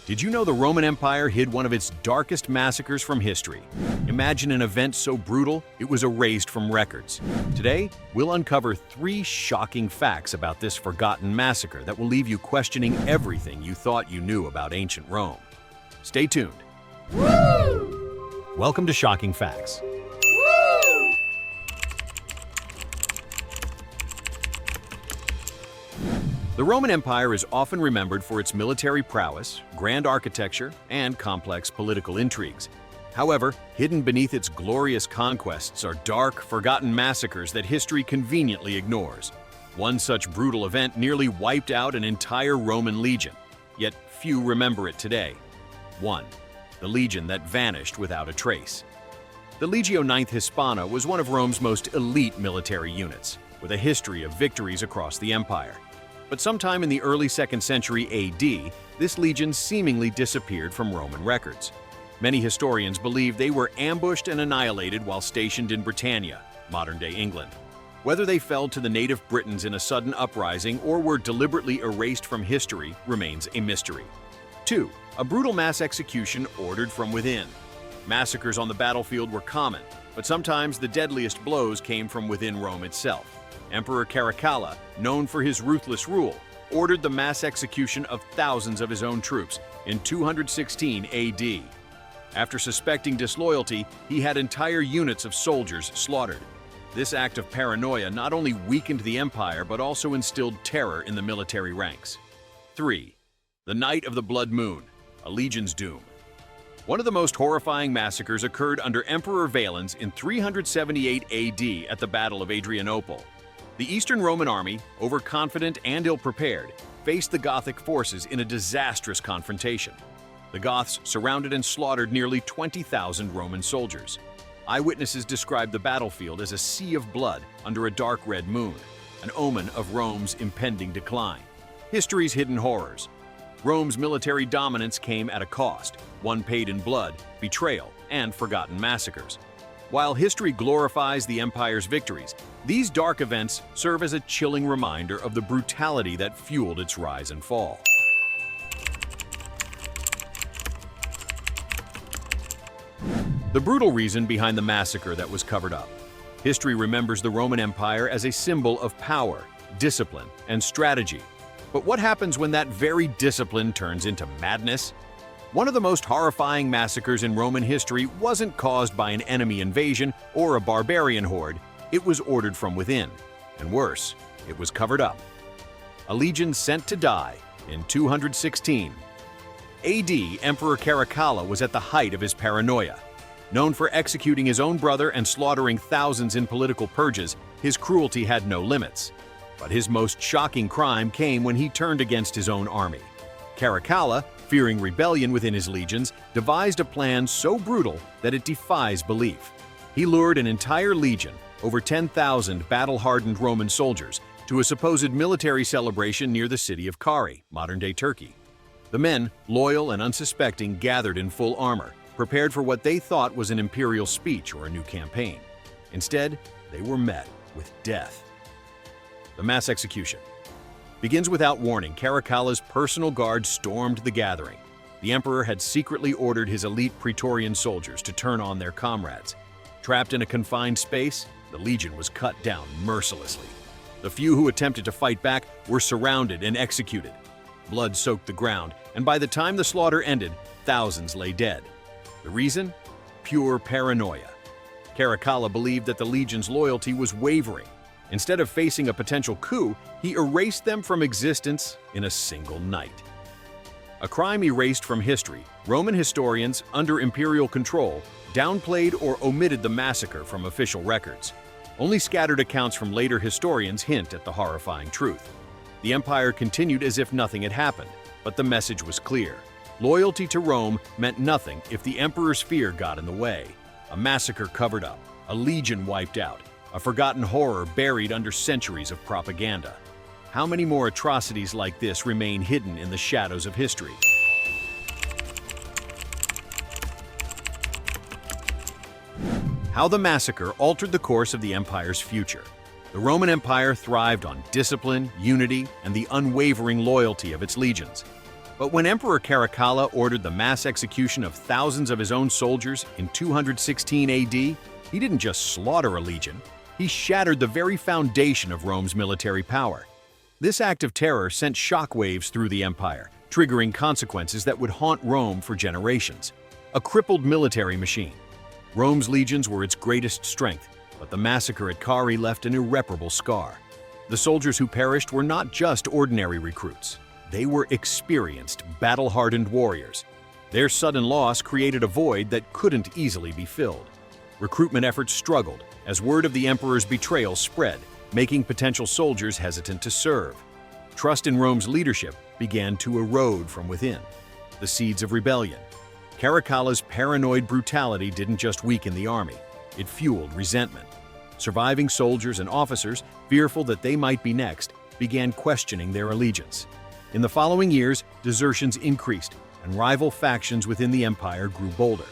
Did you know the Roman Empire hid one of its darkest massacres from history? Imagine an event so brutal, it was erased from records. Today, we'll uncover 3 shocking facts about this forgotten massacre that will leave you questioning everything you thought you knew about ancient Rome. Stay tuned. Welcome to Shocking Facts. The Roman Empire is often remembered for its military prowess, grand architecture, and complex political intrigues. However, hidden beneath its glorious conquests are dark, forgotten massacres that history conveniently ignores. One such brutal event nearly wiped out an entire Roman legion, yet few remember it today. 1. The legion that vanished without a trace. The Legio IX Hispana was one of Rome's most elite military units, with a history of victories across the empire. But sometime in the early 2nd century AD, this legion seemingly disappeared from Roman records. Many historians believe they were ambushed and annihilated while stationed in Britannia, modern-day England. Whether they fell to the native Britons in a sudden uprising or were deliberately erased from history remains a mystery. 2. A brutal mass execution ordered from within. Massacres on the battlefield were common, but sometimes the deadliest blows came from within Rome itself. Emperor Caracalla, known for his ruthless rule, ordered the mass execution of thousands of his own troops in 216 AD. After suspecting disloyalty, he had entire units of soldiers slaughtered. This act of paranoia not only weakened the empire but also instilled terror in the military ranks. 3. The Night of the Blood Moon, a legion's doom. One of the most horrifying massacres occurred under Emperor Valens in 378 AD at the Battle of Adrianople. The Eastern Roman army, overconfident and ill-prepared, faced the Gothic forces in a disastrous confrontation. The Goths surrounded and slaughtered nearly 20,000 Roman soldiers. Eyewitnesses described the battlefield as a sea of blood under a dark red moon, an omen of Rome's impending decline. History's hidden horrors. Rome's military dominance came at a cost, one paid in blood, betrayal, and forgotten massacres. While history glorifies the empire's victories, these dark events serve as a chilling reminder of the brutality that fueled its rise and fall. The brutal reason behind the massacre that was covered up. History remembers the Roman Empire as a symbol of power, discipline, and strategy. But what happens when that very discipline turns into madness? One of the most horrifying massacres in Roman history wasn't caused by an enemy invasion or a barbarian horde. It was ordered from within. And worse, it was covered up. A legion sent to die in 216 AD, Emperor Caracalla was at the height of his paranoia. Known for executing his own brother and slaughtering thousands in political purges, his cruelty had no limits. But his most shocking crime came when he turned against his own army. Caracalla, fearing rebellion within his legions, devised a plan so brutal that it defies belief. He lured an entire legion, over 10,000 battle-hardened Roman soldiers, to a supposed military celebration near the city of Kari, modern-day Turkey. The men, loyal and unsuspecting, gathered in full armor, prepared for what they thought was an imperial speech or a new campaign. Instead, they were met with death. The mass execution begins without warning. Caracalla's personal guard stormed the gathering. The emperor had secretly ordered his elite Praetorian soldiers to turn on their comrades. Trapped in a confined space, the legion was cut down mercilessly. The few who attempted to fight back were surrounded and executed. Blood soaked the ground, and by the time the slaughter ended, thousands lay dead. The reason? Pure paranoia. Caracalla believed that the legion's loyalty was wavering. Instead of facing a potential coup, he erased them from existence in a single night. A crime erased from history, Roman historians, under imperial control, downplayed or omitted the massacre from official records. Only scattered accounts from later historians hint at the horrifying truth. The empire continued as if nothing had happened, but the message was clear. Loyalty to Rome meant nothing if the emperor's fear got in the way. A massacre covered up, a legion wiped out, a forgotten horror buried under centuries of propaganda. How many more atrocities like this remain hidden in the shadows of history? How the massacre altered the course of the empire's future. The Roman Empire thrived on discipline, unity, and the unwavering loyalty of its legions. But when Emperor Caracalla ordered the mass execution of thousands of his own soldiers in 216 AD, he didn't just slaughter a legion, he shattered the very foundation of Rome's military power. This act of terror sent shockwaves through the empire, triggering consequences that would haunt Rome for generations. A crippled military machine. Rome's legions were its greatest strength, but the massacre at Carrhae left an irreparable scar. The soldiers who perished were not just ordinary recruits. They were experienced, battle-hardened warriors. Their sudden loss created a void that couldn't easily be filled. Recruitment efforts struggled as word of the emperor's betrayal spread, making potential soldiers hesitant to serve. Trust in Rome's leadership began to erode from within. The seeds of rebellion. Caracalla's paranoid brutality didn't just weaken the army, it fueled resentment. Surviving soldiers and officers, fearful that they might be next, began questioning their allegiance. In the following years, desertions increased, and rival factions within the empire grew bolder.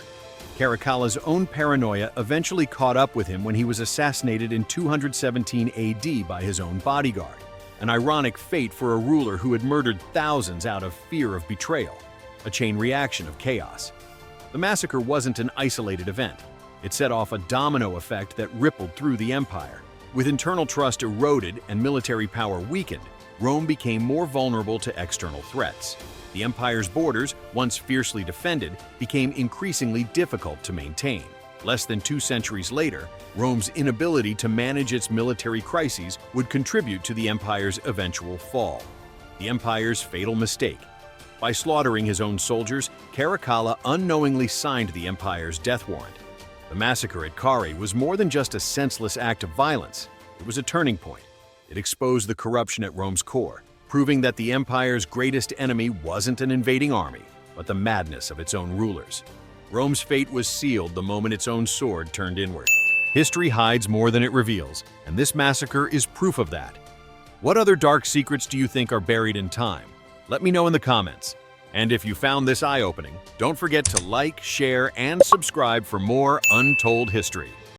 Caracalla's own paranoia eventually caught up with him when he was assassinated in 217 AD by his own bodyguard, an ironic fate for a ruler who had murdered thousands out of fear of betrayal, a chain reaction of chaos. The massacre wasn't an isolated event. It set off a domino effect that rippled through the empire. With internal trust eroded and military power weakened, Rome became more vulnerable to external threats. The empire's borders, once fiercely defended, became increasingly difficult to maintain. Less than 2 centuries later, Rome's inability to manage its military crises would contribute to the empire's eventual fall. The empire's fatal mistake. By slaughtering his own soldiers, Caracalla unknowingly signed the empire's death warrant. The massacre at Carrhae was more than just a senseless act of violence. It was a turning point. It exposed the corruption at Rome's core, proving that the empire's greatest enemy wasn't an invading army, but the madness of its own rulers. Rome's fate was sealed the moment its own sword turned inward. History hides more than it reveals, and this massacre is proof of that. What other dark secrets do you think are buried in time? Let me know in the comments. And if you found this eye-opening, don't forget to like, share, and subscribe for more untold history.